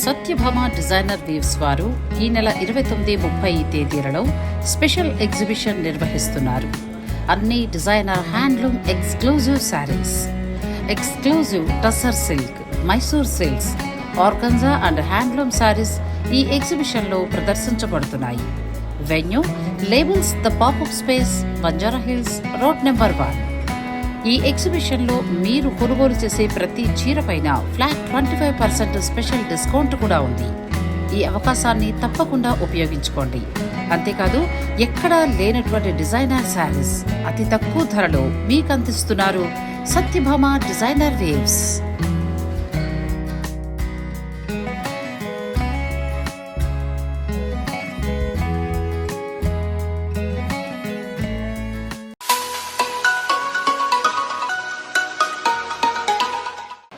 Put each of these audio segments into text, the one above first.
Satyabhama designer weaves వారు ఈ నెల 29-30 తేదీలలో స్పెషల్ ఎగ్జిబిషన్ నిర్వహిస్తున్నారు. అన్ని designer handloom exclusive saris, exclusive tussar silk, Mysore silks, organza and handloom saris ఈ ఎగ్జిబిషన్లో ప్రదర్శించబడుతున్నాయి. Venue labels the popup space, Banjara hills, road number 1. ఈ ఎగ్జిబిషన్లో మీరు కొనుగోలు చేసే ప్రతి చీర పైన ఫ్లాట్ 25% స్పెషల్ డిస్కౌంట్ కూడా ఉంది. ఈ అవకాశాన్ని తప్పకుండా ఉపయోగించుకోండి. అంతేకాదు, ఎక్కడా లేనటువంటి డిజైనర్ శారీస్ అతి తక్కువ ధరలో మీకు అందిస్తున్నారు సత్యభామ డిజైనర్ వేవ్స్.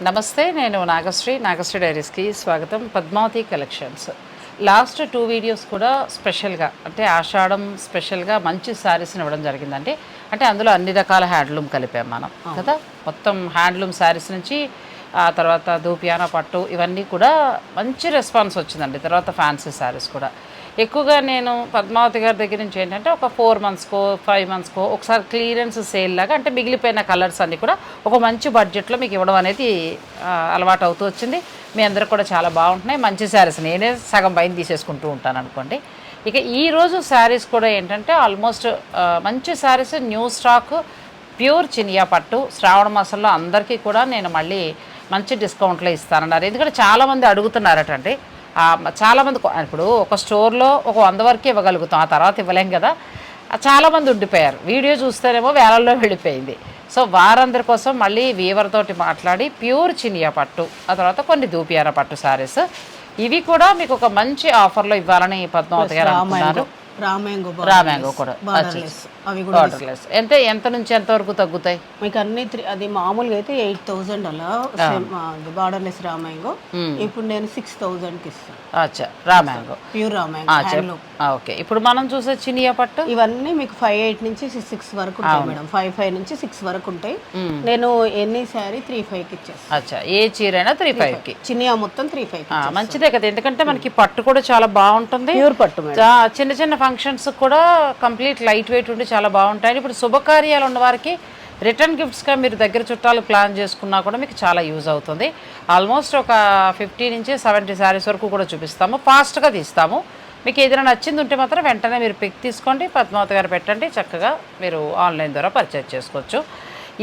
నమస్తే, నేను నాగశ్రీ డైరీస్కి స్వాగతం. పద్మావతి కలెక్షన్స్ లాస్ట్ 2 వీడియోస్ కూడా స్పెషల్గా, అంటే ఆషాఢం స్పెషల్గా మంచి శారీస్ని ఇవ్వడం జరిగిందండి. అంటే అందులో అన్ని రకాల హ్యాండ్లూమ్ కలిపాం మనం కదా. మొత్తం హ్యాండ్లూమ్ శారీస్ నుంచి ఆ తర్వాత దూపియానా పట్టు ఇవన్నీ కూడా మంచి రెస్పాన్స్ వచ్చిందండి. తర్వాత ఫ్యాన్సీ శారీస్ కూడా ఎక్కువగా నేను పద్మావతి గారి దగ్గర నుంచి ఏంటంటే ఒక 4 మంత్స్కో 5 మంత్స్కో ఒకసారి క్లియరెన్స్ సేల్ లాగా, అంటే మిగిలిపోయిన కలర్స్ అన్నీ కూడా ఒక మంచి బడ్జెట్లో మీకు ఇవ్వడం అనేది అలవాటు అవుతూ వచ్చింది. మీ అందరికి కూడా చాలా బాగుంటున్నాయి మంచి శారీస్. నేనే సగం పైన తీసేసుకుంటూ ఉంటాను అనుకోండి. ఇక ఈరోజు శారీస్ కూడా ఏంటంటే ఆల్మోస్ట్ మంచి saris, new stock, pure Chiniya పట్టు. శ్రావణ మాసంలో అందరికీ కూడా నేను మళ్ళీ మంచి డిస్కౌంట్లో ఇస్తానన్నారు. ఎందుకంటే చాలామంది అడుగుతున్నారటండి. చాలామంది ఇప్పుడు ఒక స్టోర్లో ఒక 100 వరకు ఇవ్వగలుగుతాం, ఆ తర్వాత ఇవ్వలేం కదా. చాలామంది ఉండిపోయారు, వీడియో చూస్తేనేమో వేలల్లో వెళ్ళిపోయింది. సో వారందరి కోసం మళ్ళీ వీవర్ తోటి మాట్లాడి ప్యూర్ చినియా పట్టు, ఆ తర్వాత కొన్ని దూపియానా పట్టు శారీస్ ఇవి కూడా మీకు ఒక మంచి ఆఫర్లో ఇవ్వాలని పద్మావతి గారు అనుకున్నారు. రామ్యాంగో కూడా అవి కూడా ఎంత నుంచి ఎంత వరకు తగ్గుతాయి మీకు అన్ని? అది మామూలుగా అయితే 8,000 అలా బార్డర్లెస్ రామ్యాంగో. ఇప్పుడు నేను 6,000కి ఇస్తాను. అచ్చా, రామ్యాంగో, ప్యూర్ రామ్యాంగో. ఓకే, ఇప్పుడు మనం చూసే చినియా పట్టు ఇవన్నీ మీకు 5,8 నుంచి 6 వరకు ఉంటాయి మేడం. 5,5 నుంచి 6 వరకు ఉంటాయి. నేను ఎన్ని శారీ 3,5కి ఇచ్చేస్తాను. అచ్చా, ఏ చీర అయినా 3,5కి. చినియా మొత్తం 3,5. మంచిదే కదా, ఎందుకంటే మనకి పట్టు కూడా చాలా బాగుంటుంది. ప్యూర్ పట్టు, చిన్న చిన్న ఫంక్షన్స్ కూడా కంప్లీట్ లైట్ వెయిట్ ఉండి చాలా బాగుంటాయి. ఇప్పుడు శుభకార్యాలు ఉన్న వారికి రిటర్న్ గిఫ్ట్స్గా మీరు దగ్గర చుట్టాలు ప్లాన్ చేసుకున్నా కూడా మీకు చాలా యూజ్ అవుతుంది. ఆల్మోస్ట్ ఒక 50 నుంచి 70 శారీస్ వరకు కూడా చూపిస్తాము, ఫాస్ట్గా తీస్తాము. మీకు ఏదైనా నచ్చింది ఉంటే మాత్రం వెంటనే మీరు పిక్ తీసుకోండి, పద్మావతి గారు పెట్టండి, చక్కగా మీరు ఆన్లైన్ ద్వారా పర్చేజ్ చేసుకోవచ్చు.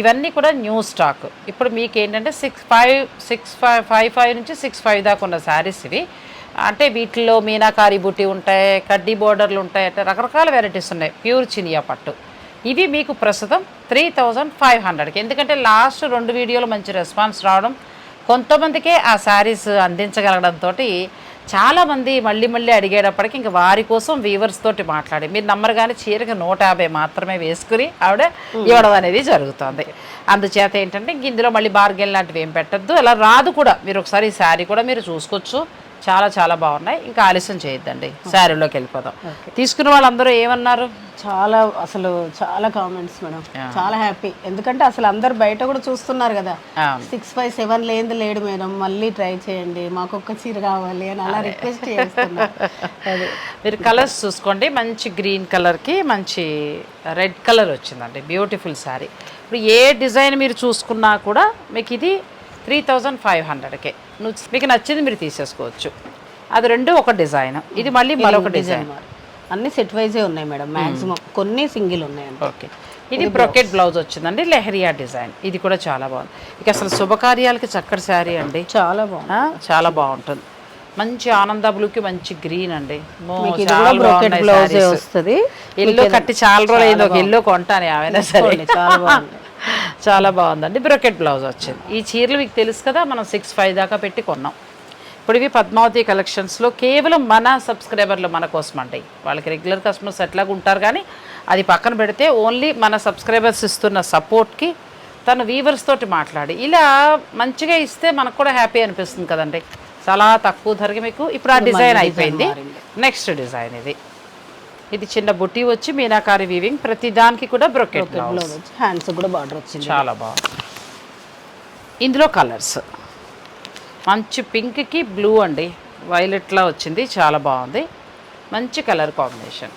ఇవన్నీ కూడా న్యూ స్టాక్. ఇప్పుడు మీకు ఏంటంటే 5,5 నుంచి 6,5 దాకా ఉన్న శారీస్ ఇవి. అంటే వీటిలో మీనాకారి బుట్టి ఉంటాయి, కడ్డీ బోర్డర్లు ఉంటాయి, అంటే రకరకాల వెరైటీస్ ఉన్నాయి. ప్యూర్ చినియా పట్టు ఇవి మీకు ప్రస్తుతం 3,500కి. ఎందుకంటే లాస్ట్ 2 వీడియోలు మంచి రెస్పాన్స్ రావడం, కొంతమందికే ఆ శారీస్ అందించగలగడంతో చాలామంది మళ్ళీ అడిగేటప్పటికి ఇంకా వారి కోసం వీవర్స్ తోటి మాట్లాడి మీరు నమ్మరు కానీ చీరకి 150 మాత్రమే వేసుకుని ఆవిడ ఇవ్వడం అనేది జరుగుతుంది. అందుచేత ఏంటంటే ఇందులో మళ్ళీ బార్గెన్ లాంటివి ఏం పెట్టద్దు, అలా రాదు కూడా. మీరు ఒకసారి ఈ శారీ కూడా మీరు చూసుకోవచ్చు, చాలా బాగున్నాయి. ఇంకా ఆలస్యం చేయొద్దండి, శారీలోకి వెళ్ళిపోదాం. తీసుకున్న వాళ్ళందరూ ఏమన్నారు? చాలా కామెంట్స్ మేడం, చాలా హ్యాపీ. ఎందుకంటే అసలు అందరు బయట కూడా చూస్తున్నారు కదా, 6,5,7 లేడు మేడం, మళ్ళీ ట్రై చేయండి, మాకు ఒక్క చీర కావాలి అని అలా రిక్వెస్ట్ చేస్తున్నారు. మీరు కలర్స్ చూసుకోండి, మంచి గ్రీన్ కలర్కి మంచి రెడ్ కలర్ వచ్చిందండి, బ్యూటిఫుల్ శారీ. ఇప్పుడు ఏ డిజైన్ మీరు చూసుకున్నా కూడా మీకు ఇది 3,500కే. మీకు నచ్చింది మీరు తీసేసుకోవచ్చు. అది 2 ఒక డిజైన్, ఇది మళ్ళీ మరొక డిజైన్. అన్ని సెట్ వైజే ఉన్నాయి మేడం, మ్యాక్సిమం కొన్ని సింగిల్ ఉన్నాయి. ఓకే, ఇది బ్రొకెట్ బ్లౌజ్ వచ్చిందండి, లెహరియా డిజైన్. ఇది కూడా చాలా బాగుంది. ఇక అసలు శుభకార్యాలకి చక్కటి శారీ అండి, చాలా బాగుంటుంది. మంచి ఆనంద బ్లూకి మంచి గ్రీన్ అండి, ఎల్లో కట్టి చాలా రోజులు అయింది, ఒక ఎల్లో కొంటాను ఏమైనా సరే. చాలా బాగుందండి, బ్రొకెట్ బ్లౌజ్ వచ్చింది. ఈ చీరలు మీకు తెలుసు కదా, మనం 6,5 దాకా పెట్టి కొన్నాం. ఇప్పుడు ఇవి పద్మావతి కలెక్షన్స్లో కేవలం మన సబ్స్క్రైబర్లు మన కోసం అండి. వాళ్ళకి రెగ్యులర్ కస్టమర్స్ ఎట్లాగా ఉంటారు, కానీ అది పక్కన పెడితే ఓన్లీ మన సబ్స్క్రైబర్స్ ఇస్తున్న సపోర్ట్కి తను వీవర్స్ తోటి మాట్లాడి ఇలా మంచిగా ఇస్తే మనకు కూడా హ్యాపీ అనిపిస్తుంది కదండి. చాలా తక్కువ ధరకి మీకు ఇప్పుడు ఆ డిజైన్ అయిపోయింది. నెక్స్ట్ డిజైన్ ఇది చిన్న బుట్టి వచ్చి మీనాకారి వీవింగ్, ప్రతి దానికి కూడా బ్రొకెట్ బ్లౌజ్, హ్యాండ్స్ కూడా బార్డర్ వచ్చింది, చాలా బాగుంది. ఇందులో కలర్స్ మంచి పింక్కి బ్లూ అండి, వైలెట్లా వచ్చింది, చాలా బాగుంది. మంచి కలర్ కాంబినేషన్.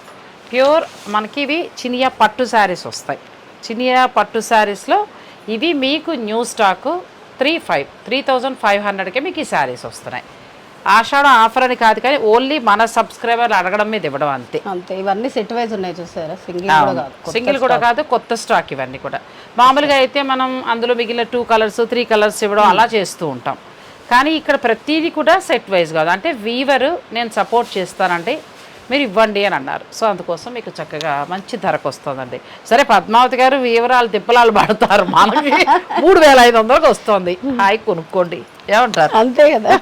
ప్యూర్ మనకి ఇవి చినియా పట్టు శారీస్ వస్తాయి. చినియా పట్టు శారీస్లో ఇవి మీకు న్యూ స్టాకు 3,500కే మీకు ఈ శారీస్ వస్తున్నాయి. ఆషాఢ ఆఫర్ అని కాదు కానీ ఓన్లీ మన సబ్స్క్రైబర్లు అడగడం మీద ఇవ్వడం అంతే. అంతే. ఇవన్నీ సెట్ వైజ్ ఉన్నాయి చూసారా, సింగిల్ కూడా కాదు, కొత్త స్టాక్ ఇవన్నీ కూడా. మామూలుగా అయితే మనం అందులో మిగిలిన 2 కలర్స్ 3 కలర్స్ ఇవ్వడం అలా చేస్తూ ఉంటాం. కానీ ఇక్కడ ప్రతిదీ కూడా సెట్ వైజ్ కాదు. అంటే వీవరు నేను సపోర్ట్ చేస్తానంటే మీరు ఇవ్వండి అని అన్నారు. సో అందుకోసం మీకు చక్కగా మంచి ధరకు వస్తుందండి. సరే పద్మావతి గారు వివరాలు తిప్పలాలు పడతారు, మనకి 3,500కి వస్తుంది. హాయ్ కొనుక్కోండి, ఏమంటారు? అంతే కదా.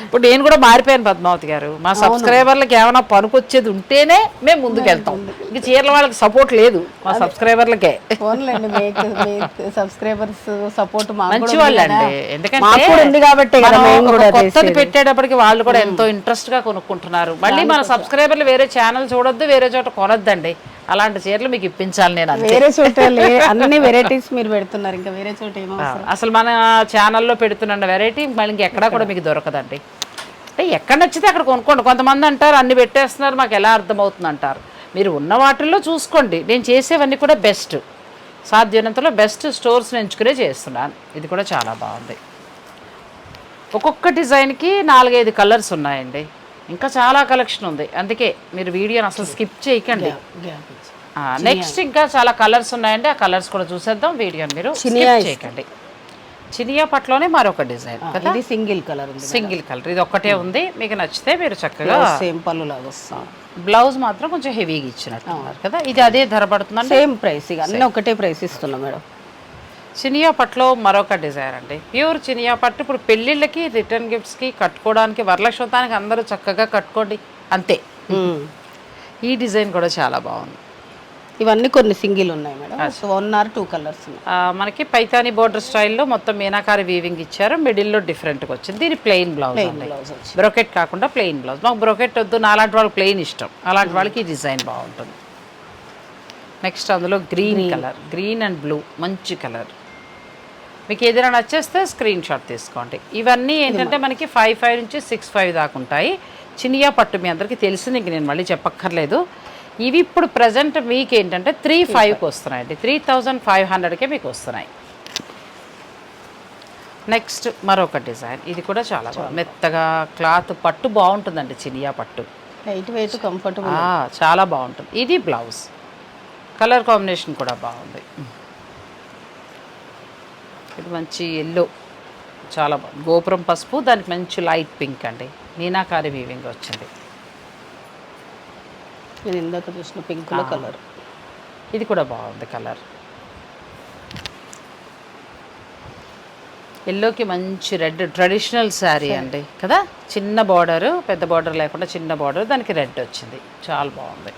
ఇప్పుడు నేను కూడా మారిపోయాను పద్మావతి గారు. మా సబ్స్క్రైబర్లకి ఏమైనా పనికొచ్చేది ఉంటేనే మేము ముందుకు వెళ్తాం. ఇంక చీరల వాళ్ళకి సపోర్ట్ లేదు, మా సబ్స్క్రైబర్లకే. సబ్స్క్రైబర్స్ సపోర్ట్ మంచి వాళ్ళండి. ఎందుకంటే కొత్తది పెట్టేటప్పటికి వాళ్ళు కూడా ఎంతో ఇంట్రెస్ట్ గా కొనుక్కుంటున్నారు. మళ్ళీ మన సబ్స్క్రైబర్లు వేరే ఛానల్ చూడొద్దు, వేరే చోట కొనొద్దండి. అలాంటి చీరలు మీకు ఇప్పించాలి నేను. వేరే చోట అన్ని వెరైటీస్ మీరు పెడుతున్నారు, ఇంకా వేరే చోట ఏమో అసలు మన ఛానల్లో పెడుతున్న వెరైటీ మళ్ళీ ఇంకెక్కడా కూడా మీకు దొరకదండి. అంటే ఎక్కడ నచ్చితే అక్కడ కొనుక్కోండి. కొంతమంది అంటారు అన్ని పెట్టేస్తున్నారు, మాకు ఎలా అర్థమవుతుంది అంటారు. మీరు ఉన్న వాటిల్లో చూసుకోండి. నేను చేసేవన్నీ కూడా బెస్ట్, సాధ్యమైనంతలో బెస్ట్ స్టోర్స్ ఎంచుకునే చేస్తున్నాను. ఇది కూడా చాలా బాగుంది. ఒక్కొక్క డిజైన్కి 4-5 కలర్స్ ఉన్నాయండి. ఇంకా చాలా కలెక్షన్ ఉంది, అందుకే మీరు వీడియోని అసలు స్కిప్ చేయకండి. నెక్స్ట్ ఇంకా చాలా కలర్స్ ఉన్నాయండి, ఆ కలర్స్ కూడా చూసేద్దాం. వీడియోని మీరు స్కిప్ చేయకండి. చినియా పట్లోనే మరొక డిజైన్ కదా, సింగిల్ కలర్. ఇది ఒక్కటే ఉంది. మీకు నచ్చితే మీరు చక్కగా సేమ్ పళ్ళు లాగా వస్తుంది. బ్లౌజ్ మాత్రం కొంచెం హెవీగా ఇచ్చినట్టు కదా. ఇది అదే ధర పడుతుందండి, సేమ్ ప్రైస్. ఇక అన్నీ ఒకటే ప్రైస్ ఇస్తున్నాం మేడం. చినియా పట్టులో మరొక డిజైన్ అండి, ప్యూర్ చినియా పట్టు. ఇప్పుడు పెళ్ళిళ్ళకి, రిటర్న్ గిఫ్ట్స్కి కట్టుకోవడానికి, వరలక్ష్మతానికి అందరూ చక్కగా కట్టుకోండి అంతే. ఈ డిజైన్ కూడా చాలా బాగుంది. ఇవన్నీ కొన్ని సింగిల్ ఉన్నాయి మేడం, 1 or 2 కలర్స్. మనకి పైతాని బోర్డర్ స్టైల్లో మొత్తం మీనాకారి వీవింగ్ ఇచ్చారు, మిడిల్లో డిఫరెంట్గా వచ్చింది. దీని ప్లెయిన్ బ్లౌజ్, బ్రోకెట్ కాకుండా ప్లెయిన్ బ్లౌజ్. మాకు బ్రోకెట్ వద్దు, నాలాంటి వాళ్ళకి ప్లెయిన్ ఇష్టం, అలాంటి వాళ్ళకి ఈ డిజైన్ బాగుంటుంది. నెక్స్ట్ అందులో green colour, green and blue, మంచి కలర్. మీకు ఏదైనా నచ్చేస్తే స్క్రీన్ షాట్ తీసుకోండి. ఇవన్నీ ఏంటంటే మనకి 5,500 నుంచి 6,500 దాకా ఉంటాయి. చినియా పట్టు మీ అందరికీ తెలిసింది, ఇంక నేను మళ్ళీ చెప్పక్కర్లేదు. ఇవి ఇప్పుడు ప్రజెంట్ మీకు ఏంటంటే 3,500కి వస్తున్నాయండి, 3,500కే మీకు వస్తున్నాయి. నెక్స్ట్ మరొక డిజైన్, ఇది కూడా చాలా బాగుంది. మెత్తగా క్లాత్ పట్టు బాగుంటుందండి, చినియా పట్టు లైట్ వెయిట్ కంఫర్టబుల్, చాలా బాగుంటుంది. ఇది బ్లౌజ్, కలర్ కాంబినేషన్ కూడా బాగుంది. ఇది మంచి ఎల్లో, చాలా బాగుంది. గోపురం పసుపు, దానికి మంచి లైట్ పింక్ అండి, మీనాకారి వీవింగ్ వచ్చింది. నేను ఇందాక చూసిన పింక్లో కలర్, ఇది కూడా బాగుంది కలర్. ఎల్లోకి మంచి రెడ్, ట్రెడిషనల్ శారీ అండి కదా. చిన్న బార్డరు, పెద్ద బార్డర్ లేకుండా చిన్న బార్డర్, దానికి రెడ్ వచ్చింది, చాలా బాగుంది.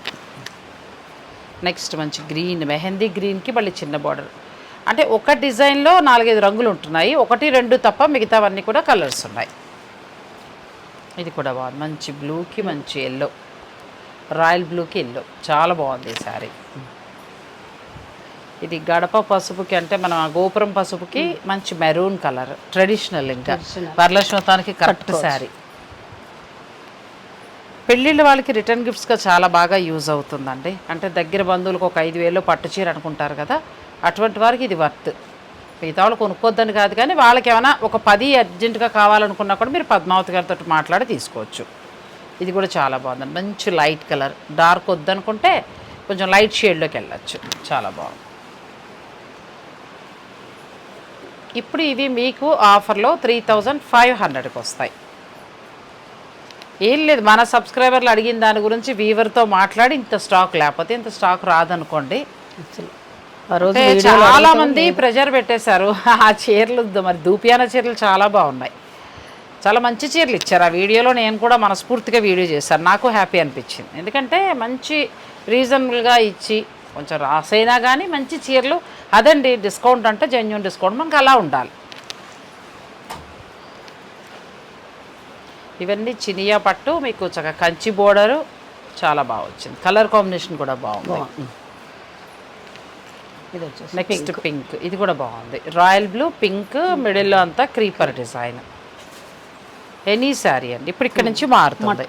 నెక్స్ట్ మంచి గ్రీన్, మెహందీ గ్రీన్కి మళ్ళీ చిన్న బార్డర్. అంటే ఒక డిజైన్లో 4-5 రంగులు ఉంటున్నాయి, 1-2 తప్ప మిగతావన్నీ కూడా కలర్స్ ఉన్నాయి. ఇది కూడా బాగుంది, మంచి బ్లూకి మంచి ఎల్లో, రాయల్ బ్లూకి ఎల్లో, చాలా బాగుంది ఈ శారీ. ఇది గడప పసుపుకి, అంటే మన గోపురం పసుపుకి మంచి మెరూన్ కలర్, ట్రెడిషనల్. ఇంకా వరలక్ష్మతానికి కరెక్ట్ శారీ. పెళ్ళిళ్ళ వాళ్ళకి రిటర్న్ గిఫ్ట్స్గా చాలా బాగా యూజ్ అవుతుందండి. అంటే దగ్గర బంధువులకు ఒక 5,000 పట్టు చీర అనుకుంటారు కదా, అటువంటి వారికి ఇది వర్త్. మిగతా వాళ్ళు కొనుక్కోద్దని కాదు, కానీ వాళ్ళకి ఏమైనా ఒక 10 అర్జెంటుగా కావాలనుకున్నా కూడా మీరు పద్మావతి గారితో మాట్లాడి తీసుకోవచ్చు. ఇది కూడా చాలా బాగుందండి, మంచి లైట్ కలర్. డార్క్ వద్దనుకుంటే కొంచెం లైట్ షేడ్లోకి వెళ్ళచ్చు, చాలా బాగుంది. ఇప్పుడు ఇవి మీకు ఆఫర్లో 3,500కి వస్తాయి. ఏం లేదు, మన సబ్స్క్రైబర్లు అడిగిన దాని గురించి వీవర్తో మాట్లాడి ఇంత స్టాక్, లేకపోతే ఇంత స్టాక్ రాదనుకోండి. చాలా మంది ప్రెజర్ పెట్టేశారు ఆ చీరలు. మరి దూపియాన చీరలు చాలా బాగున్నాయి, చాలా మంచి చీరలు ఇచ్చారు. ఆ వీడియోలో నేను కూడా మనస్ఫూర్తిగా వీడియో చేశాను, నాకు హ్యాపీ అనిపించింది. ఎందుకంటే మంచి రీజనబుల్గా ఇచ్చి, కొంచెం రాసైనా కానీ మంచి చీరలు. అదండి డిస్కౌంట్ అంటే, జెన్యూన్ డిస్కౌంట్, మనకు అలా ఉండాలి. ఇవన్నీ చినియా పట్టు, మీకు చక్కగా కంచి బోర్డరు, చాలా బాగా వచ్చింది. కలర్ కాంబినేషన్ కూడా బాగుంది. నెక్స్ట్ పింక్, ఇది కూడా బాగుంది. రాయల్ బ్లూ, పింక్, మిడిల్లో అంతా క్రీపర్ డిజైన్. ఎనీ శారీ అండి. ఇప్పుడు ఇక్కడ నుంచి మారుతుంది.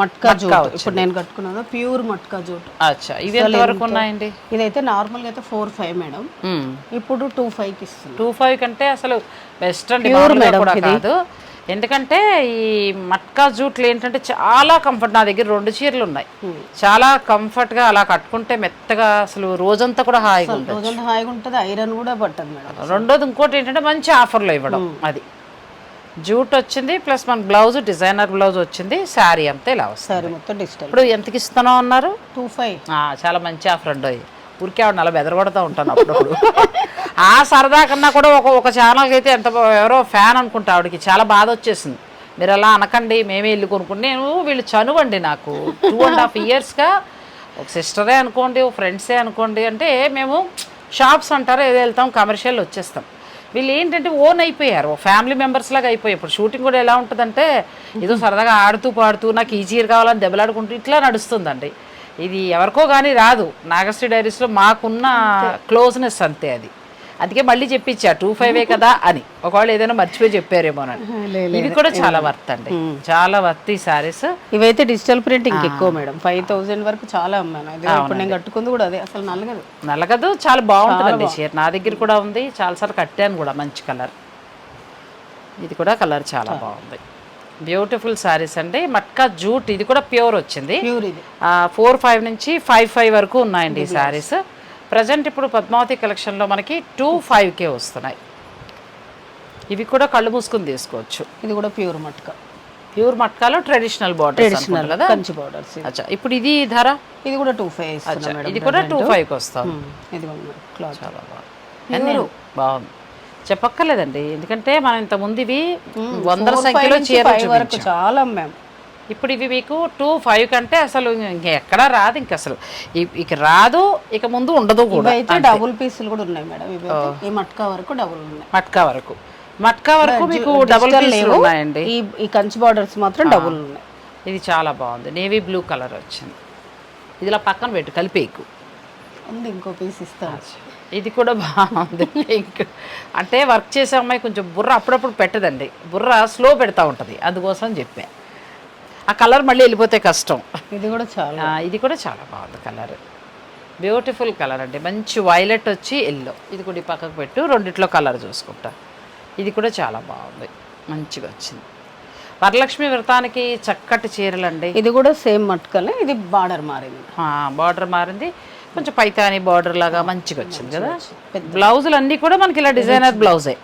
మట్కా జూట్. ఇప్పుడు నేను కట్టుకున్నాను ప్యూర్ మట్కా జూట్. అచ్చా, ఇవి ఎంత వరకు ఉన్నాయండి? ఇదైతే నార్మల్గా అయితే 4,500 మేడం, ఇప్పుడు 2,500కి ఇస్తుంది. 2,500 కంటే అసలు బెస్ట్ అండి, కూడా కాదు. ఎందుకంటే ఈ మట్కా జూట్లు ఏంటంటే చాలా కంఫర్ట్. నా దగ్గర 2 చీరలు ఉన్నాయి, చాలా కంఫర్ట్గా అలా కట్టుకుంటే మెత్తగా అసలు రోజంతా కూడా హాయిగా ఉంటుంది. రోజంతా హాయిగా ఉంటుంది, ఐరన్ కూడా పట్టదు మేడం. రెండోది ఇంకోటి ఏంటంటే మంచి ఆఫర్లో ఇవ్వడం. అది జూట్ వచ్చింది, ప్లస్ మన బ్లౌజ్ డిజైనర్ బ్లౌజ్ వచ్చింది, శారీ అంతా ఇలా వస్తుంది. శారీ మొత్తం డిజిటల్. ఇప్పుడు ఎంతకి ఇస్తున్నావు అన్నారు? 2,500. చాలా మంచి ఆఫర్ అండి. ఊరికే ఆవిడ అలా బెదరగొడతా ఉంటాను అప్పుడప్పుడు. ఆ సరదా కన్నా కూడా ఒక ఛానల్కి అయితే ఎంత ఎవరో ఫ్యాన్ అనుకుంటా, ఆవిడకి చాలా బాధ వచ్చేసింది. మీరు అలా అనకండి, మేమే ఇల్లు కొనుక్కుంటే. నేను వీళ్ళు చనువండి నాకు 2.5 ఇయర్స్గా ఒక సిస్టరే అనుకోండి, ఒక ఫ్రెండ్సే అనుకోండి, అంటే మేము షాప్స్ అంటారు ఏదో వెళ్తాం, కమర్షియల్ వచ్చేస్తాం. వీళ్ళు ఏంటంటే ఓన్ అయిపోయారు, ఫ్యామిలీ మెంబర్స్ లాగా అయిపోయారు. ఇప్పుడు షూటింగ్ కూడా ఎలా ఉంటుందంటే ఏదో సరదాగా ఆడుతూ పాడుతూ నాకు ఈ చీర కావాలని దెబ్బలాడుకుంటూ ఇట్లా నడుస్తుందండి. ఇది ఎవరికో కానీ రాదు. నాగశ్రీ డైరీస్లో మాకున్న క్లోజ్నెస్ అంతే అది. అందుకే మళ్ళీ చెప్పించా 2,500 కదా అని, ఒకవేళ ఏదైనా మర్చిపోయి చెప్పారేమోనని. ఇవి కూడా చాలా వర్త్ అండి, చాలా వర్త్ ఈ సారీస్. ఇవైతే డిజిటల్ ప్రింటింగ్ ఎక్కువ మేడం, 5,000 వరకు చాలా అమ్మాను. ఇప్పుడు నేను కట్టుకుంది కూడా అదే, అసలు నలగదు, చాలా బాగుంటుందండి చీర. నా దగ్గర కూడా ఉంది, చాలాసార్లు కట్టాను కూడా. మంచి కలర్, ఇది కూడా కలర్ చాలా బాగుంది. బ్యూటిఫుల్ శారీస్ అండి. మట్కా జూట్, ఇది కూడా ప్యూర్ వచ్చింది. 4,500 నుంచి 5,500 వరకు ఉన్నాయండి ఈ శారీస్. ప్రజెంట్ ఇప్పుడు పద్మావతి కలెక్షన్లో మనకి 2,500కే వస్తున్నాయి. ఇవి కూడా కళ్ళు మూసుకుని తీసుకోవచ్చు. ఇది కూడా ప్యూర్ మట్కా. ప్యూర్ మట్కాలో ట్రెడిషనల్ బార్డర్స్ కదా, కంచి బార్డర్స్. అచ్చా, ఇప్పుడు ఇది ధర? ఇది కూడా 2,500. ఇది కూడా 2,500కి వస్తాం. ఇది క్లాత్ చాలా బాగుంది, చెప్పక్కర్లేదండి. ఎందుకంటే మనం ఇంతకుముందు ఇవి 100 సంఖ్యలో చీరలు వరకు చాలా అమ్మాం. ఇప్పుడు ఇవి మీకు 2,500 కంటే అసలు ఇంకెక్కడా రాదు. ఇంక అసలు ఇక రాదు, ఇక ముందు ఉండదు కూడా. అయితే డబుల్ పీసులు కూడా ఉన్నాయి మేడం. ఈ మట్కా వరకు డబుల్ ఉన్నాయి. మట్కా వరకు మీకు డబుల్ పీసులు ఉన్నాయండి. ఈ కంచి బార్డర్స్ మాత్రం డబుల్ ఉన్నాయి. ఇది చాలా బాగుంది, నేవీ బ్లూ కలర్ వచ్చింది. ఇది ఇలా పక్కన పెట్టు, కలిపేకు ఉంది, ఇంకో పీస్ ఇస్తాను. ఇది కూడా బాగుంది, పింక్. అంటే వర్క్ చేసే అమ్మాయి కొంచెం బుర్ర అప్పుడప్పుడు పెట్టదండి, బుర్ర స్లో పెడతా ఉంటుంది, అందుకోసం చెప్పా. ఆ కలర్ మళ్ళీ వెళ్ళిపోతే కష్టం. ఇది కూడా చాలా బాగుంది కలర్, బ్యూటిఫుల్ కలర్ అండి. మంచి వైలెట్ వచ్చి ఎల్లో. ఇది కూడా పక్కకు పెట్టు, రెండిట్లో కలర్ చూసుకుంటా. ఇది కూడా చాలా బాగుంది, మంచిగా వచ్చింది. వరలక్ష్మి వ్రతానికి చక్కటి చీరలండి. ఇది కూడా సేమ్ మట్కలే, ఇది బార్డర్ మారింది, కొంచెం పైతాని బార్డర్ లాగా మంచిగా వచ్చింది కదా. బ్లౌజులు అన్నీ కూడా మనకి ఇలా డిజైనర్ బ్లౌజే.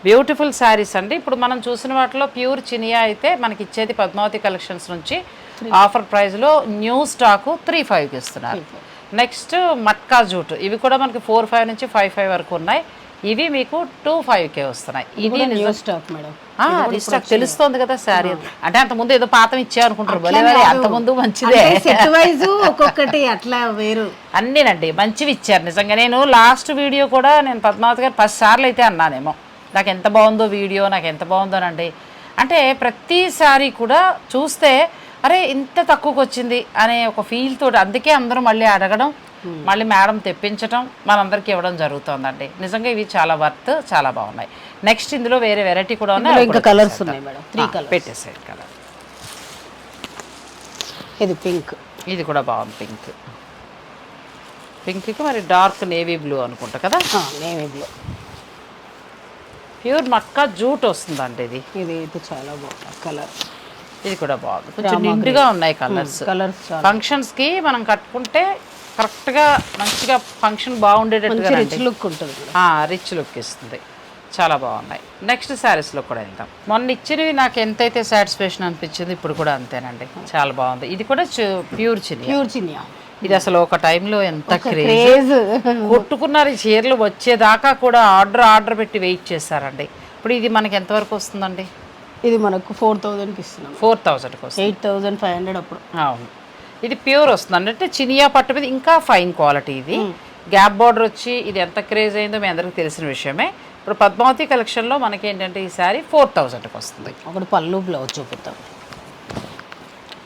బ్యూటిఫుల్ శారీస్ అండి. ఇప్పుడు మనం చూసిన వాటిలో ప్యూర్ చినియా అయితే మనకి ఇచ్చేది పద్మావతి కలెక్షన్స్ నుంచి ఆఫర్ ప్రైస్లో న్యూ స్టాకు 3,500కి ఇస్తున్నారు. నెక్స్ట్ మట్కా జూట్, ఇవి కూడా మనకి 4,500 నుంచి 5,500 వరకు ఉన్నాయి. ఇవి మీకు 2,500కే వస్తున్నాయి. ఇది న్యూ స్టాక్ మేడం, రీస్టాక్ తెలుస్తోంది కదా శారీ. అంటే అంతకుముందు ఏదో పాతం ఇచ్చే అనుకుంటారు, అంతకుముందు మంచిదే. ఒక్కొక్కటి అట్లా వేరు అన్నీనండి, మంచివి ఇచ్చారు నిజంగా. నేను లాస్ట్ వీడియో కూడా నేను పద్మావతి గారు 10 సార్లు అయితే అన్నానేమో, నాకు ఎంత బాగుందో వీడియో, నాకు ఎంత బాగుందోనండి. అంటే ప్రతిసారి కూడా చూస్తే అరే ఇంత తక్కువకి వచ్చింది అనే ఒక ఫీల్ తోటి, అందుకే అందరూ మళ్ళీ అడగడం, మళ్ళీ మేడం తెప్పించడం, మనందరికీ ఇవ్వడం జరుగుతుందండి. నిజంగా ఇవి చాలా వర్త్, చాలా బాగున్నాయి. నెక్స్ట్ ఇందులో వేరే వెరైటీ కూడా ఉన్నాయి, ఇంకా కలర్స్ ఉన్నాయి మేడం. 3 కలర్స్ పెట్టేసాయి. కలర్ ఇది పింక్, ఇది కూడా బాగుంది. పింక్కి మరి డార్క్ నేవీ బ్లూ అనుకుంటా కదా. Navy blue pure matka jute వస్తుందండి. ఇది చాలా బాగుంది కలర్. ఇది కూడా బాగుంది, కొంచెం నిండుగా ఉన్నాయి కలర్స్. ఫంక్షన్స్కి మనం కట్టుకుంటే కరెక్ట్గా మంచిగా ఫంక్షన్ బాగుండేటట్టుగా రిచ్ లుక్ ఉంటుంది, రిచ్ లుక్ ఇస్తుంది. చాలా బాగున్నాయి. నెక్స్ట్ శారీస్లో కూడా వెళ్తాం. మొన్న ఇచ్చినవి నాకు ఎంతైతే సాటిస్ఫాక్షన్ అనిపించింది, ఇప్పుడు కూడా అంతేనండి, చాలా బాగుంది. ఇది కూడా ప్యూర్ చినియా. ఇది అసలు ఒక టైంలో ఎంత క్రేజ్ కొట్టుకున్నారు. ఈ చీరలు వచ్చేదాకా కూడా ఆర్డర్ పెట్టి వెయిట్ చేస్తారండి. ఇప్పుడు ఇది మనకి ఎంతవరకు వస్తుందండి? ఇది మనకు 4,000కి ఇస్తున్నాం. 4,000కి వస్తుంది, 8,500 అప్పుడు. అవును, ఇది ప్యూర్ వస్తుందండి. అంటే చినియా పట్టు మీద ఇంకా ఫైన్ క్వాలిటీ. ఇది గ్యాప్ బార్డర్ వచ్చి ఇది ఎంత క్రేజ్ అయిందో మీ అందరికీ తెలిసిన విషయమే. ఇప్పుడు పద్మావతి కలెక్షన్లో మనకి ఏంటంటే ఈ శారీ 4,000కి వస్తుంది. ఒకటి పళ్ళు బ్లౌజ్ చూపిద్దాం.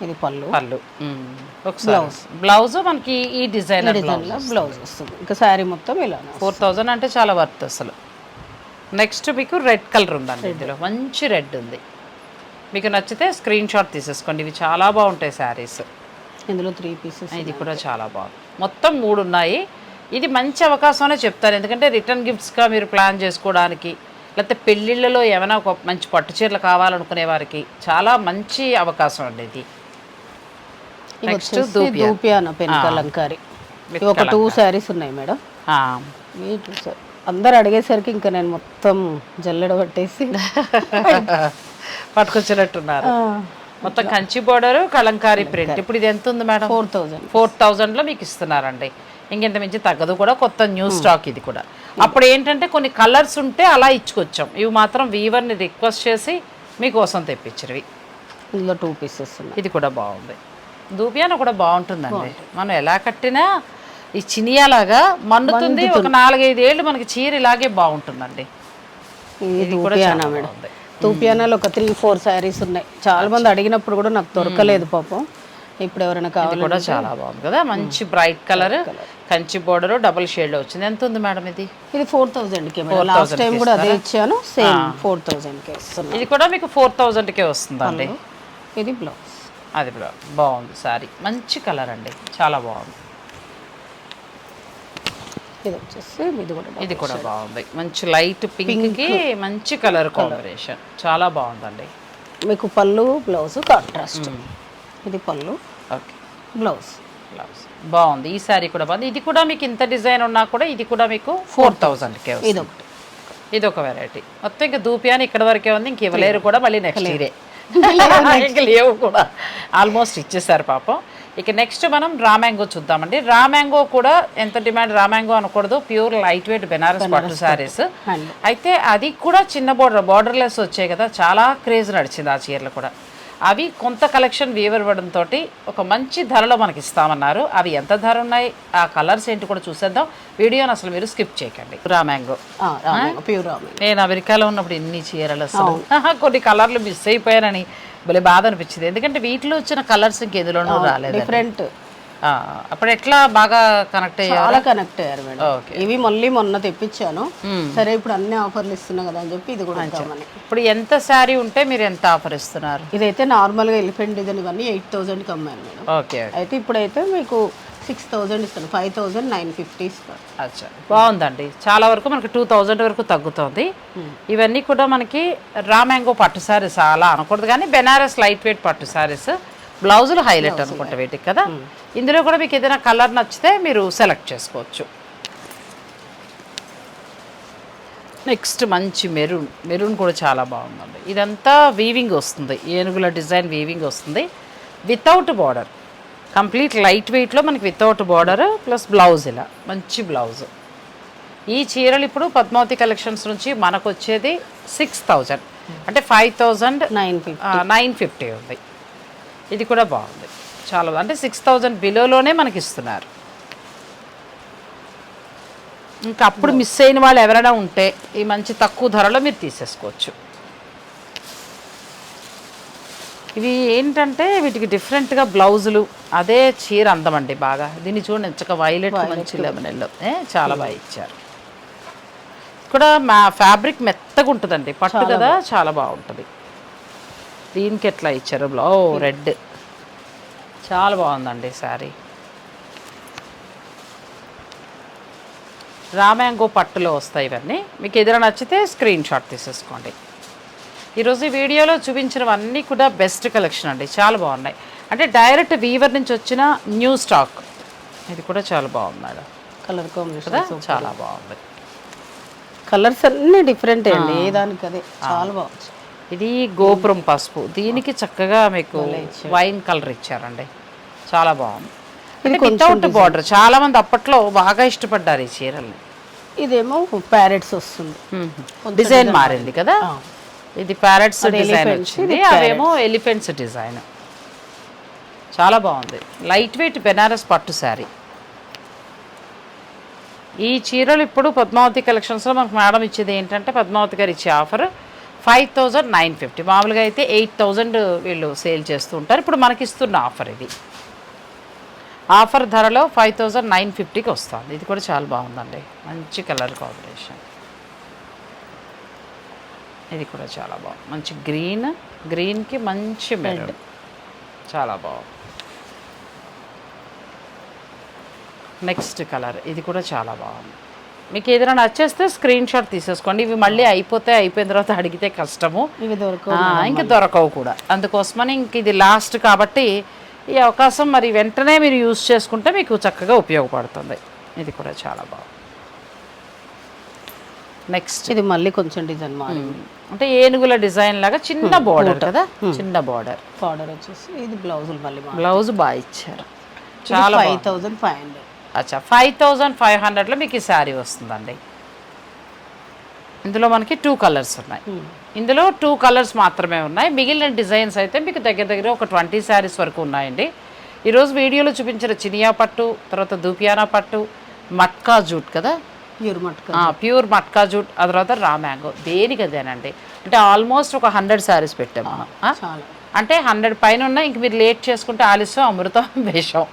ఇది పళ్ళు బ్లౌజ్ మనకి ఈ డిజైనర్ బ్లౌజ్ వస్తుంది. ఇంకా శారీ మొత్తం ఇలా 4,000 అంటే చాలా వర్త్ అసలు. నెక్స్ట్ మీకు రెడ్ కలర్ ఉందండి, ఇందులో మంచి రెడ్ ఉంది. మీకు నచ్చితే స్క్రీన్ షాట్ తీసేసుకోండి. ఇవి చాలా బాగుంటాయి శారీస్. ఇందులో 3 పీసెస్. ఇది కూడా చాలా బాగుంది. మొత్తం 3 ఉన్నాయి. ఇది మంచి అవకాశం అనే చెప్తాను, ఎందుకంటే రిటర్న్ గిఫ్ట్స్గా మీరు ప్లాన్ చేసుకోవడానికి, లేకపోతే పెళ్ళిళ్ళలో ఏమైనా ఒక మంచి పట్టు చీరలు కావాలనుకునే వారికి చాలా మంచి అవకాశం అండి ఇది. నెక్స్ట్ దూపియానా పెన్ కలంకారీ. ఒక 2 శారీస్ ఉన్నాయి మేడం. అందరు అడిగేసరికి ఇంకా నేను మొత్తం జల్లెడ పట్టేసి పట్టుకొచ్చినట్టున్నారు. మొత్తం కంచి బోర్డర్ కలంకారీ ప్రింట్. ఇప్పుడు ఇది ఎంత ఉంది మేడం? 4000లో మీకు ఇస్తున్నారండి. ఇంకెంత మించి తగ్గదు కూడా. కొత్త న్యూ స్టాక్ ఇది కూడా. అప్పుడు ఏంటంటే కొన్ని కలర్స్ ఉంటే అలా ఇచ్చుకొచ్చాం. ఇవి మాత్రం వీవర్ని రిక్వెస్ట్ చేసి మీకోసం తెప్పించినవి. ఇందులో 2 పీసెస్. ఇది కూడా బాగుంది. దూపియాన కూడా బాగుంటుందండి. మనం ఎలా కట్టినా ఈ చినియాలాగా మన్నుతుంది. ఒక 4-5 ఏళ్ళు మనకి చీర ఇలాగే బాగుంటుందండి. ఇది కూడా మేడం. దూపియానాలో ఒక 3-4 శారీస్ ఉన్నాయి. చాలా మంది అడిగినప్పుడు కూడా నాకు దొరకలేదు పాపం. ఇప్పుడు ఎవరైనా కావాలి కూడా చాలా బాగుంది కదా. మంచి bright colour Kanchi border double shade లో వచ్చింది. ఎంత ఉంది మేడం ఇది? ఇది 4000కి. లాస్ట్ టైం కూడా అదే ఇచ్చాను, సేమ్ 4000కి ఇస్తున్నాను. ఇది కూడా మీకు 4000కే వస్తుందండి. ఇది బ్లౌజ్. అది బ్లౌజ్ బాగుంది. సారీ మంచి కలర్ అండి, చాలా బాగుంది. ఇది వచ్చేసి ఇది కూడా బాగుంది. మంచి లైట్ పింక్ కి మంచి కలర్ కాంబినేషన్, చాలా బాగుందండి. మీకు పళ్ళు బ్లౌజ్ కాంట్రాస్ట్. ఇది పళ్ళు, ఓకే, బ్లౌజ్ బాగుంది. ఈ సారీ కూడా బాగుంది. ఇది కూడా మీకు ఇంత డిజైన్ ఉన్నా కూడా ఇది కూడా మీకు 4000కే వస్తుంది. ఇది ఒక వెరైటీ. మొత్తం ఇంకా దూపియాని ఇక్కడ వరకే ఉంది, ఇంక ఇవ్వలేరు కూడా. మళ్ళీ నెక్స్ట్ ఇయరే ఇంకా లేవు కూడా, ఆల్మోస్ట్ ఇచ్చేసారు పాపం. ఇక నెక్స్ట్ మనం రా మ్యాంగో చూద్దామండి. రా మ్యాంగో కూడా ఎంత డిమాండ్. రా మ్యాంగో అనకూడదు, ప్యూర్ లైట్ వెయిట్ బెనారస్ పట్టు శారీస్. అయితే అది కూడా చిన్న బార్డర్లెస్ వచ్చాయి కదా, చాలా క్రేజ్ నడిచింది ఆ చీరలు కూడా. అవి కొంత కలెక్షన్ వీవర్ ఇవ్వడంతో ఒక మంచి ధరలో మనకి ఇస్తామన్నారు. అవి ఎంత ధర ఉన్నాయి, ఆ కలర్స్ ఏంటి కూడా చూసేద్దాం. వీడియోని అసలు మీరు స్కిప్ చేయకండి. Raw mango pure raw mango. నేను అమెరికాలో ఉన్నప్పుడు ఇన్ని చీరలు అసలు కొన్ని కలర్లు మిస్ అయిపోయానని భలే బాధ అనిపించింది. ఎందుకంటే వీటిలో వచ్చిన కలర్స్ ఇంకెందులోనూ రాలేదు, డిఫరెంట్. అప్పుడు ఎట్లా బాగా కనెక్ట్ అయ్యారు? చాలా కనెక్ట్ అయ్యారు మేడం. ఇవి మళ్ళీ మొన్న తెప్పించాను. సరే ఇప్పుడు అన్ని ఆఫర్లు ఇస్తున్నా కదా అని చెప్పి ఇది కూడా ఇద్దామని. ఇప్పుడు ఎంత శారీ ఉంటే మీరు ఎంత ఆఫర్ ఇస్తున్నారు? ఇదైతే నార్మల్గా ఎలిఫెంట్ డిజైన్ ఇవన్నీ 8000కి అమ్మాను మేడం. ఓకే. అయితే ఇప్పుడైతే మీకు 6000 ఇస్తాను, 5950 ఇస్తాను. అచ్చా, బాగుందండి. చాలా వరకు మనకి 2000 వరకు తగ్గుతుంది. ఇవన్నీ కూడా మనకి రా మ్యాంగో పట్టు శారీస్ అలా అనకూడదు కానీ బెనారస్ లైట్ వెయిట్ పట్టు శారీస్. బ్లౌజులు హైలైట్ అనుకుంటా వీటికి కదా. ఇందులో కూడా మీకు ఏదైనా కలర్ నచ్చితే మీరు సెలెక్ట్ చేసుకోవచ్చు. నెక్స్ట్ మంచి మెరూన్ కూడా చాలా బాగుందండి. ఇదంతా వీవింగ్ వస్తుంది, ఏనుగుల డిజైన్ వీవింగ్ వస్తుంది, వితౌట్ బార్డర్. కంప్లీట్ లైట్ వెయిట్లో మనకి వితౌట్ బార్డర్ ప్లస్ బ్లౌజ్. ఇలా మంచి బ్లౌజ్. ఈ చీరలు ఇప్పుడు పద్మావతి కలెక్షన్స్ నుంచి మనకు వచ్చేది 6000, అంటే 5950 ఉంది. ఇది కూడా బాగుంది చాలా, అంటే 6000 బిలోలోనే మనకి ఇస్తున్నారు. ఇంకా అప్పుడు మిస్ అయిన వాళ్ళు ఎవరైనా ఉంటే ఈ మంచి తక్కువ ధరలో మీరు తీసేసుకోవచ్చు. ఇవి ఏంటంటే వీటికి డిఫరెంట్గా బ్లౌజులు, అదే చీర అందమండి బాగా. దీన్ని చూడండి ఎంచక వైలెట్ మంచి లెమన్ ఎల్లో చాలా బాగా ఇచ్చారు. కూడా మా ఫ్యాబ్రిక్ మెత్తగా ఉంటుందండి, పట్టు కదా, చాలా బాగుంటుంది. దీనికి ఎట్లా ఇచ్చారు రెడ్, చాలా బాగుందండి శారీ. రా మ్యాంగో పట్టులో వస్తాయి ఇవన్నీ. మీకు ఏదైనా నచ్చితే స్క్రీన్ షాట్ తీసేసుకోండి. ఈరోజు ఈ వీడియోలో చూపించినవన్నీ కూడా బెస్ట్ కలెక్షన్ అండి, చాలా బాగున్నాయి. అంటే డైరెక్ట్ వీవర్ నుంచి వచ్చిన న్యూ స్టాక్. ఇది కూడా చాలా బాగుంది మేడం. కలర్ కాంబినేషన్ చాలా బాగుంది. కలర్స్ అన్నీ డిఫరెంట్ అండి, ఏ దానికి అదే చాలా బాగుంది. ఇది గోపురం పసుపు, దీనికి చక్కగా మీకు వైన్ కలర్ ఇచ్చారండి, చాలా బాగుంది. Without border. చాలా మంది అప్పట్లో బాగా ఇష్టపడ్డారు ఈ చీరల్ని. ఇదేమో ప్యారెట్స్ వస్తుంది, డిజైన్ మారింది కదా. ఇది ప్యారెట్స్ డిజైన్ వచ్చింది, అదేమో ఎలిఫెంట్స్ డిజైన్. చాలా బాగుంది. లైట్ వెయిట్ బెనారస్ పట్టు శారీ. ఈ చీరలు ఇప్పుడు పద్మావతి కలెక్షన్స్లో మనకు మేడం ఇచ్చేది ఏంటంటే, పద్మావతి గారు ఇచ్చే ఆఫర్ 5950. మామూలుగా అయితే 8000 వీళ్ళు సేల్ చేస్తూ ఉంటారు. ఇప్పుడు మనకి ఇస్తున్న ఆఫర్ ఇది. ఆఫర్ ధరలో 5950కి వస్తుంది. ఇది కూడా చాలా బాగుందండి, మంచి కలర్ కాంబినేషన్. ఇది కూడా చాలా బాగుంది, మంచి గ్రీన్ గ్రీన్కి మంచి మెరూన్, చాలా బాగుంది. నెక్స్ట్ కలర్ ఇది కూడా చాలా బాగుంది. మీకు ఏదైనా నచ్చేస్తే స్క్రీన్ షాట్ తీసేసుకోండి. ఇవి మళ్ళీ అయిపోయిన తర్వాత అడిగితే కష్టము, ఇవి దొరకవు, ఇంకా దొరకవు కూడా. అందుకోసమని ఇంక ఇది లాస్ట్ కాబట్టి ఈ అవకాశం మరి వెంటనే మీరు యూజ్ చేసుకుంటే మీకు చక్కగా ఉపయోగపడుతుంది. ఇది కూడా చాలా బాగుంది. నెక్స్ట్ ఇది మళ్ళీ కొంచెం డిజైన్ మారింది, అంటే ఏనుగుల డిజైన్ లాగా చిన్న బార్డర్ కదా, చిన్న బార్డర్. బార్డర్ వచ్చేసి ఇది బ్లౌజులు మళ్ళీ బ్లౌజ్ బాగా ఇచ్చారు, చాలా 5500. అచ్చా 5500లో మీకు ఈ శారీ వస్తుందండి. ఇందులో మనకి 2 కలర్స్ ఉన్నాయి. ఇందులో 2 కలర్స్ మాత్రమే ఉన్నాయి. మిగిలిన డిజైన్స్ అయితే మీకు దగ్గర ఒక 20 శారీస్ వరకు ఉన్నాయండి. ఈరోజు వీడియోలో చూపించిన చినియా పట్టు, తర్వాత దూపియానా పట్టు, మట్కా జూట్ కదా, ప్యూర్ మట్కా జూట్, ఆ తర్వాత రా మ్యాంగో, దేనికి అదేనండి. అంటే ఆల్మోస్ట్ ఒక 100 శారీస్ పెట్టాం మనం. అంటే 100 పైన ఉన్నాయి. ఇంక మీరు లేట్ చేసుకుంటే ఆలస్యం అమృతం వేషం.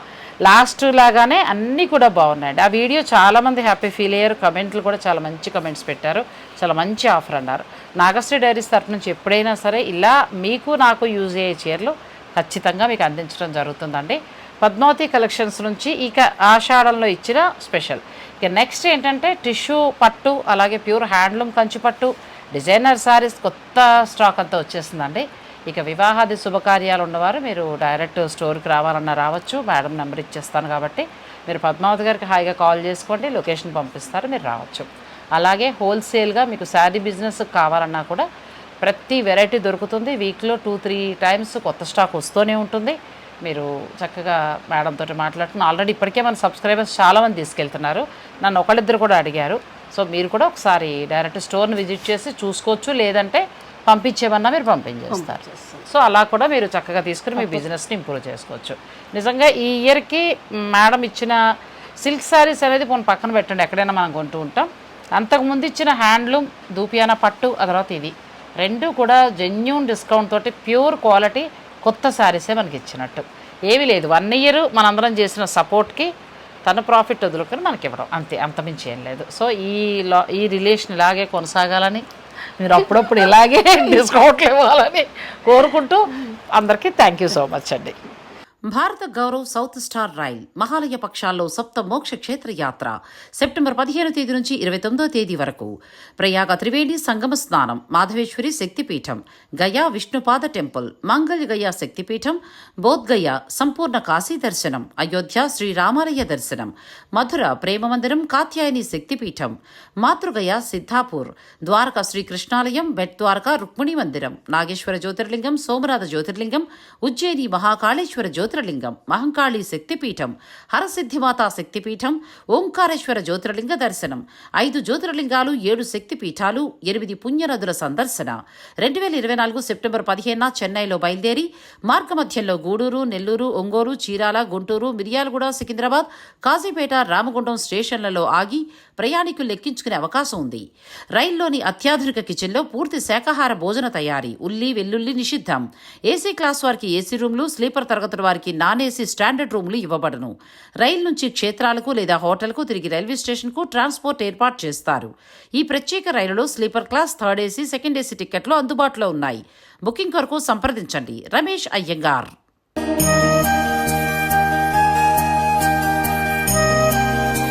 లాస్ట్ లాగానే అన్నీ కూడా బాగున్నాయండి. ఆ వీడియో చాలామంది హ్యాపీ ఫీల్ అయ్యారు. కమెంట్లు కూడా చాలా మంచి కమెంట్స్ పెట్టారు. చాలా మంచి ఆఫర్ అన్నారు. నాగశ్రీ డైరీస్ తరఫు నుంచి ఎప్పుడైనా సరే ఇలా మీకు నాకు యూజ్ అయ్యే చీరలు ఖచ్చితంగా మీకు అందించడం జరుగుతుందండి. పద్మావతి కలెక్షన్స్ నుంచి ఇక ఆషాఢంలో ఇచ్చిన స్పెషల్. ఇక నెక్స్ట్ ఏంటంటే టిష్యూ పట్టు, అలాగే ప్యూర్ హ్యాండ్లూమ్ కంచి పట్టు, డిజైనర్ శారీస్ కొత్త స్టాక్ అంతా వచ్చేస్తుందండి. ఇక వివాహాది శుభకార్యాలు ఉన్నవారు మీరు డైరెక్ట్ స్టోర్కి రావాలన్నా రావచ్చు. మేడం నెంబర్ ఇచ్చేస్తాను కాబట్టి మీరు పద్మావతి గారికి హాయిగా కాల్ చేసుకోండి, లొకేషన్ పంపిస్తారు, మీరు రావచ్చు. అలాగే హోల్సేల్గా మీకు శారీ బిజినెస్ కావాలన్నా కూడా ప్రతి వెరైటీ దొరుకుతుంది. వీక్లో 2-3 టైమ్స్ కొత్త స్టాక్ వస్తూనే ఉంటుంది. మీరు చక్కగా మేడంతో మాట్లాడుతున్న ఆల్రెడీ ఇప్పటికే మన సబ్స్క్రైబర్స్ చాలామంది తీసుకెళ్తున్నారు. నన్ను ఒకళ్ళిద్దరు కూడా అడిగారు. సో మీరు కూడా ఒకసారి డైరెక్ట్ స్టోర్ని విజిట్ చేసి చూసుకోవచ్చు, లేదంటే పంపించేమన్నా మీరు పంపించేస్తారు. సో అలా కూడా మీరు చక్కగా తీసుకుని మీ బిజినెస్ని ఇంప్రూవ్ చేసుకోవచ్చు. నిజంగా ఈ ఇయర్కి మేడం ఇచ్చిన సిల్క్ శారీస్ అనేది మనం పక్కన పెట్టండి, ఎక్కడైనా మనం కొంటూ ఉంటాం. అంతకుముందు ఇచ్చిన హ్యాండ్లూమ్ దూపియానా పట్టు, ఆ తర్వాత ఇది 2 కూడా జెన్యూన్ డిస్కౌంట్ తోటి ప్యూర్ క్వాలిటీ కొత్త శారీసే మనకి ఇచ్చినట్టు. ఏమీ లేదు, 1 ఇయర్ మనందరం చేసిన సపోర్ట్కి తన ప్రాఫిట్ వదులుకొని మనకి ఇవ్వడం, అంతే, అంతమించి ఏం లేదు. సో ఈ రిలేషన్ ఇలాగే కొనసాగాలని, మీరు అప్పుడప్పుడు ఇలాగే డిస్కౌంట్లు ఇవ్వాలని కోరుకుంటూ అందరికీ థ్యాంక్ యూ సో మచ్ అండి. Bharat Gaurav south star rail Mahalaya పక్షాల్లో సప్త మోక్ష క్షేత్ర యాత్ర సెప్టెంబర్ 15వ తేదీ నుంచి 29వ తేదీ వరకు. ప్రయాగ త్రివేణి సంగమ స్నానం, మాధవేశ్వరి శక్తిపీఠం, గయా విష్ణుపాద టెంపుల్, మంగళ గయా శక్తిపీఠం, బోధ్గయ సంపూర్ణ కాశీ దర్శనం, అయోధ్య శ్రీరామాలయ దర్శనం, మధుర ప్రేమ మందిరం కాత్యాయని శక్తిపీఠం, మాతృగయ సిద్ధాపూర్, ద్వారకా శ్రీకృష్ణాలయం, బెట్ ద్వారకా రుక్మిణి మందిరం, నాగేశ్వర జ్యోతిర్లింగం, సోమనాథ జ్యోతిర్లింగం, ఉజ్జయిని మహాకాళేశ్వర జ్యోతిర్లింగం, మహంకాళి శక్తిపీఠం, హరసిద్ధిమాతా శక్తిపీఠం, ఓంకారేశ్వర జ్యోతిర్లింగ దర్శనం, 5 జ్యోతిర్లింగాలు, 7 శక్తిపీఠాలు, 8 పుణ్యనదుల సందర్శన. 2024 సెప్టెంబర్ 15న చెన్నైలో బయలుదేరి మార్గమధ్యంలో గూడూరు, నెల్లూరు, ఒంగోలు, చీరాల, గుంటూరు, మిర్యాలగూడ, సికింద్రాబాద్, కాజీపేట, రామగుండం స్టేషన్లలో ఆగి ప్రయాణికులు ఎక్కించుకునే అవకాశం ఉంది. రైల్లోని అత్యాధునిక కిచెన్లో పూర్తి శాకాహార భోజన తయారీ, ఉల్లి వెల్లుల్లి నిషిద్ధం. ఏసీ క్లాస్ వారికి ఏసీ రూమ్లు, స్లీపర్ తరగతుల వారికి నాన్ ఏసీ స్టాండర్డ్ రూమ్లు ఇవ్వబడును. రైలు నుంచి క్షేత్రాలకు లేదా హోటల్కు తిరిగి రైల్వే స్టేషన్కు ట్రాన్స్పోర్ట్ ఏర్పాటు చేస్తారు. ఈ ప్రత్యేక రైలులో sleeper class, third AC, second AC టికెట్లు అందుబాటులో ఉన్నాయి. బుకింగ్ కొరకు సంప్రదించండి రమేష్ అయ్యంగార్.